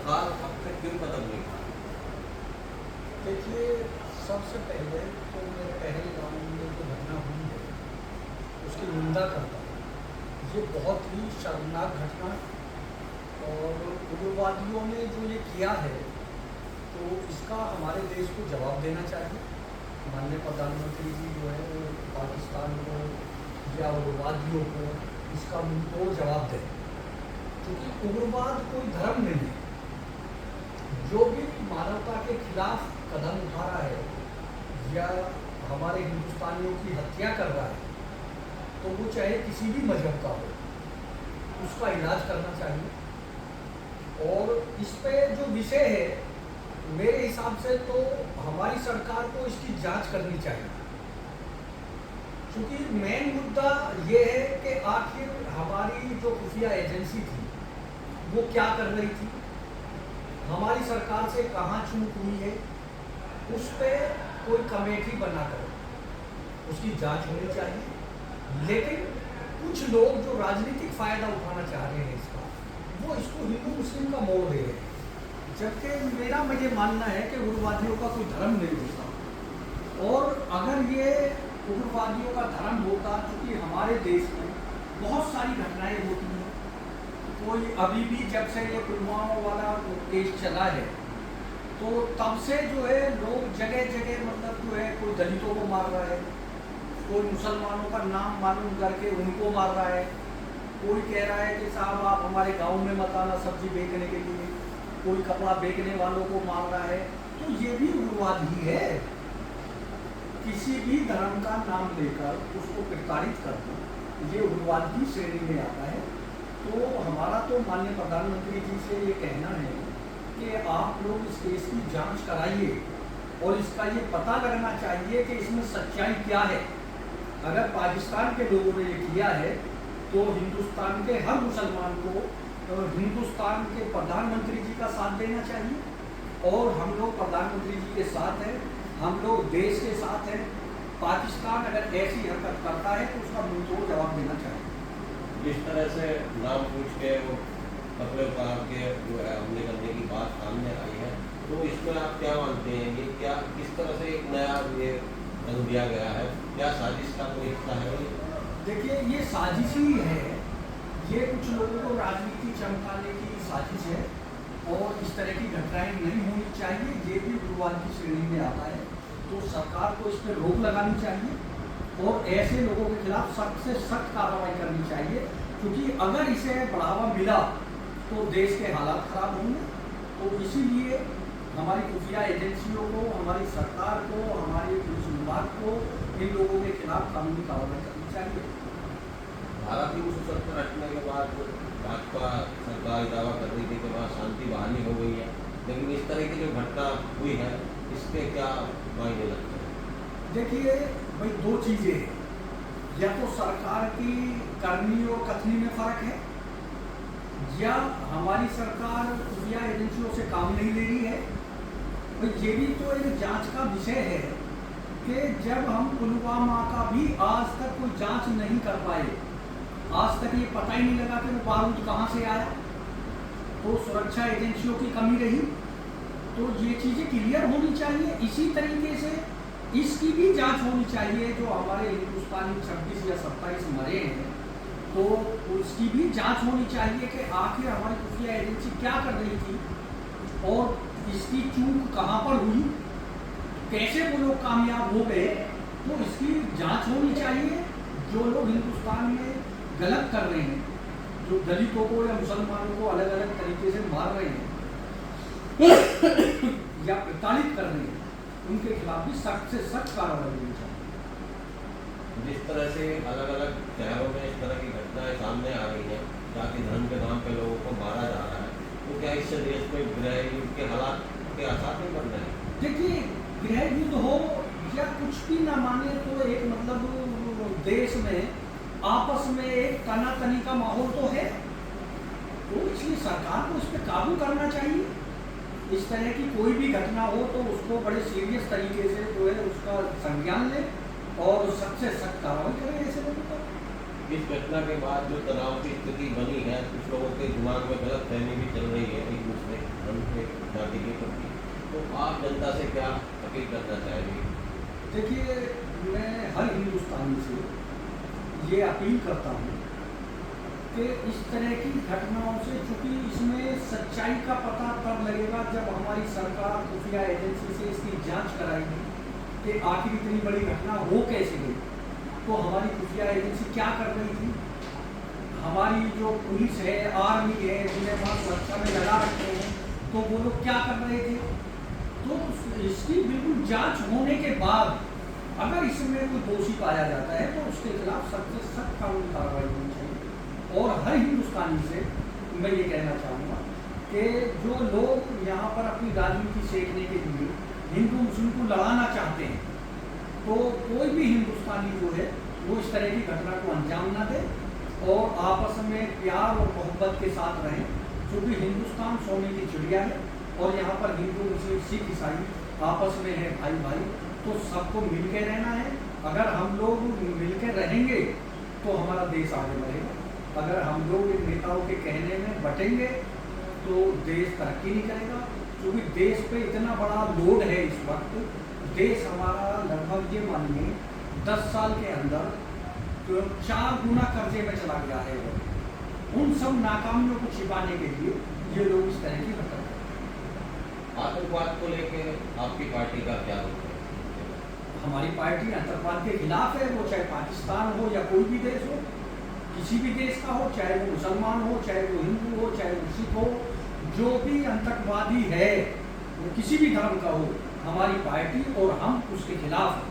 सरकार अब तक क्यों कदम नहीं उठा? देखिए, सबसे पहले तो मैं पहलगाम में जो घटना हुई है उसकी निंदा करता हूँ। ये बहुत ही शर्मनाक घटना, और उग्रवादियों ने जो ये किया है तो इसका हमारे देश को जवाब देना चाहिए। माननीय प्रधानमंत्री जी जो है वो पाकिस्तान को या उग्रवादियों को इसका मुंहतोड़ जवाब दें, क्योंकि उग्रवाद कोई धर्म नहीं है। जो भी मानवता के खिलाफ कदम उठा रहा है या हमारे हिंदुस्तानियों की हत्या कर रहा है, तो वो चाहे किसी भी मजहब का हो, उसका इलाज करना चाहिए। और इस पे जो विषय है, मेरे हिसाब से तो हमारी सरकार को इसकी जांच करनी चाहिए, क्योंकि मेन मुद्दा ये है कि आखिर हमारी जो खुफिया एजेंसी थी वो क्या कर रही थी, हमारी सरकार से कहाँ चूक हुई है, उस पर कोई कमेटी बनाकर उसकी जांच होनी चाहिए। लेकिन कुछ लोग जो राजनीतिक फायदा उठाना चाह रहे हैं इसका, वो इसको हिंदू मुस्लिम का मोड़ दे रहे हैं, जबकि मेरा मुझे मानना है कि उग्रवादियों का कोई धर्म नहीं होता। और अगर ये उग्रवादियों का धर्म होता, क्योंकि हमारे देश में बहुत सारी घटनाएं होती हैं, कोई अभी भी जब से ये पुलवामा वाला केस चला है तो तब से जो है लोग जगह जगह मतलब जो है कोई दलितों को मार रहा है, कोई मुसलमानों का नाम मालूम करके उनको मार रहा है, कोई कह रहा है कि साहब आप हमारे गांव में मत आना सब्जी बेचने के लिए, कोई कपड़ा बेचने वालों को मार रहा है। तो ये भी उग्रवाद ही है। किसी भी धर्म का नाम लेकर उसको प्रताड़ित करना, ये उग्रवाद की श्रेणी में आता है। तो हमारा तो माननीय प्रधानमंत्री जी से ये कहना है कि आप लोग इस केस की जांच कराइए और इसका ये पता लगना चाहिए कि इसमें सच्चाई क्या है। अगर पाकिस्तान के लोगों ने ये किया है तो हिंदुस्तान के हर मुसलमान को हिंदुस्तान के प्रधानमंत्री जी का साथ देना चाहिए, और हम लोग प्रधानमंत्री जी के साथ हैं, हम लोग देश के साथ हैं। पाकिस्तान अगर ऐसी हरकत करता है तो उसका मुंहतोड़ जवाब देना चाहिए। जिस तरह से नाम पूछ के वो कपड़े उतार के जो है हमले करने की बात सामने आई है, तो इसमें आप क्या मानते हैं, ये क्या किस तरह से एक नया ये रंग दिया गया है, क्या साजिश का कोई हिस्सा है? देखिए, ये साजिश ही है, ये कुछ लोगों को राजनीति चमकाने की साजिश है, और इस तरह की घटनाएं नहीं होनी चाहिए। ये भी उग्रवाद की श्रेणी में आता है, तो सरकार को इस पर रोक लगानी चाहिए और ऐसे लोगों के खिलाफ सख्त से सख्त कार्रवाई करनी चाहिए, क्योंकि अगर इसे बढ़ावा मिला तो देश के हालात खराब होंगे। तो इसीलिए हमारी खुफिया एजेंसियों को, हमारी सरकार को, हमारे पुलिस विभाग को इन लोगों के खिलाफ कानूनी कार्रवाई करनी चाहिए। धारा 370 हटने के बाद भाजपा सरकार दावा कर रही थी कि वहाँ शांति बहाली हो गई है, लेकिन इस तरह की जो घटना हुई है इसके क्या मायने लगते हैं? देखिए भाई, दो चीज़ें हैं, या तो सरकार की करनी और कथनी में फर्क है, या हमारी सरकार खुफिया एजेंसियों से काम नहीं ले रही है। भाई ये भी तो एक जांच का विषय है कि जब हम पुलवामा का भी आज तक कोई जांच नहीं कर पाए, आज तक ये पता ही नहीं लगा कि वो बारूद कहाँ से आया, तो सुरक्षा एजेंसियों की कमी रही। तो ये चीज़ें क्लियर होनी चाहिए। इसी तरीके से इसकी भी जांच होनी चाहिए, जो हमारे हिंदुस्तानी 26 या 27 मरे हैं, तो उसकी भी जांच होनी चाहिए कि आखिर हमारी खुफिया एजेंसी क्या कर रही थी और इसकी चूक कहाँ पर हुई, कैसे वो लोग कामयाब हो गए। तो इसकी जांच होनी चाहिए। जो लोग हिंदुस्तान में गलत कर रहे हैं, जो दलितों को या मुसलमानों को अलग अलग तरीके से मार रहे हैं या प्रताड़ित कर रहे हैं, उनके खिलाफ भी सख्त से सख्त कार्रवाई होनी चाहिए। जिस तरह से अलग अलग शहरों में इस तरह की घटनाएं सामने आ रही हैं, जाति धर्म के नाम पे लोगों को मारा जा रहा है, तो क्या इससे देश में गृह युद्ध के हालात के आसार नहीं बन रहे हैं? देखिए, गृह युद्ध हो या कुछ भी ना माने, तो एक मतलब देश में आपस में एक तनातनी का माहौल तो है, तो इसलिए सरकार को इस पर काबू करना चाहिए। इस तरह की कोई भी घटना हो तो उसको बड़े सीरियस तरीके से जो है उसका संज्ञान ले और सख्त से सख्त कार्रवाई करें ऐसे लोगों पर। इस घटना के बाद जो तनाव की स्थिति बनी है, कुछ लोगों के दिमाग में गलत फहमी भी चल रही है एक दूसरे धर्म के जाति के प्रति, तो आप जनता से क्या अपील करना चाहेंगे? देखिए, मैं हर हिंदुस्तानी से ये अपील करता हूँ कि इस तरह की घटनाओं से, चूंकि इसमें सच्चाई का पता तब लगेगा जब हमारी सरकार खुफिया एजेंसी से इसकी जांच कराएगी कि आखिर इतनी बड़ी घटना हो कैसे गई। तो हमारी खुफिया एजेंसी क्या कर रही थी, हमारी जो पुलिस है, आर्मी है, जिन्हें वहाँ सुरक्षा में लगा रखते हैं, तो वो लोग क्या कर रहे थे। तो इसकी बिल्कुल जांच होने के बाद अगर इसमें कोई दोषी पाया जाता है तो उसके खिलाफ सख्त से सख्त कानूनी कार्रवाई होनी चाहिए। और हर हिंदुस्तानी से मैं ये कहना चाहूँगा कि जो लोग यहाँ पर अपनी राजनीति सेकने के लिए हिंदू मुस्लिम को लड़ाना चाहते हैं, तो कोई भी हिंदुस्तानी जो है वो इस तरह की घटना को अंजाम ना दे और आपस में प्यार और मोहब्बत के साथ रहें, क्योंकि हिंदुस्तान सोने की चिड़िया है और यहाँ पर हिंदू मुस्लिम सिख ईसाई आपस में है भाई भाई, तो सबको मिल के रहना है। अगर हम लोग मिल के रहेंगे तो हमारा देश आगे बढ़ेगा। अगर हम लोग इन नेताओं के कहने में बटेंगे तो देश तरक्की नहीं करेगा, क्योंकि देश पे इतना बड़ा लोड है इस वक्त। देश हमारा लगभग ये मानिए 10 साल के अंदर तो 4 गुना कर्जे में चला गया है। उन सब नाकामियों को छिपाने के लिए ये लोग इस तरह की हरकत करते हैं। आतंकवाद को लेके आपकी पार्टी का क्या रुख है? हमारी पार्टी आतंकवाद के खिलाफ है, वो चाहे पाकिस्तान हो या कोई भी देश हो, किसी भी देश का हो, चाहे वो मुसलमान हो, चाहे वो हिंदू हो, चाहे वो सिख हो, जो भी आतंकवादी है वो किसी भी धर्म का हो, हमारी पार्टी और हम उसके खिलाफ हैं।